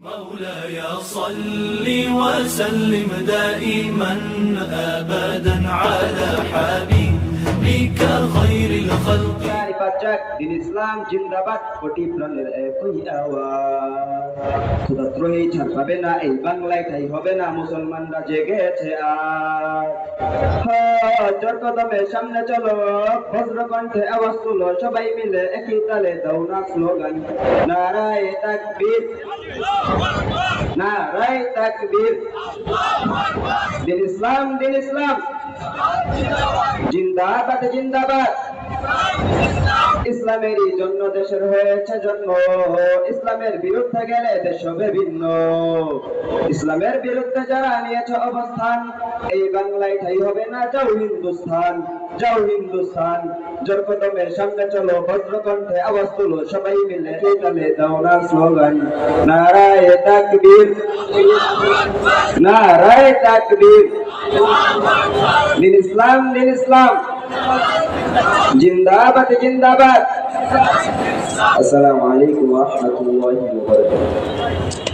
مولاي صل وسلم دائما أبدا على حبيبك خير الخلق দিন ইসলাম জিন্দাবাদ কোটি প্রাণের একই আওয়াজ ক্ষুধাদ্রোহী ছাড় পাবে না এই বাংলায় তাই হবে না মুসলমানরা জেগেছে আজ জোর কদমে সামনে চলো বজ্র কণ্ঠে আওয়াজ তুলো সবাই মিলে একই তালে দাও না স্লোগান নারায়ে তাকবীর নারায়ে তাকবীর দিন ইসলাম জিন্দাবাদ জিন্দাবাদ ইসলামেরই জন্য দেশের হয়েছে জন্ম ইসলামের বিরুদ্ধে গেলে দেশ হবে ভিন্ন ইসলামের বিরুদ্ধে যারা নিয়েছে অবস্থান এই বাংলায় ঠাই হবে না যাও হিন্দুস্তান জোর কদমের সামনে চলো বজ্রকণ্ঠে আওয়াজ তুলো সবাই মিলে তালে দাও না স্লোগান নারায়ে তাকবীর নারায়ে তাকবীর দিন ইসলাম জিন্দাবাদ জিন্দাবাদ আসসালামু আলাইকুম ওয়া রাহমাতুল্লাহি ওয়া বারাকাতুহু।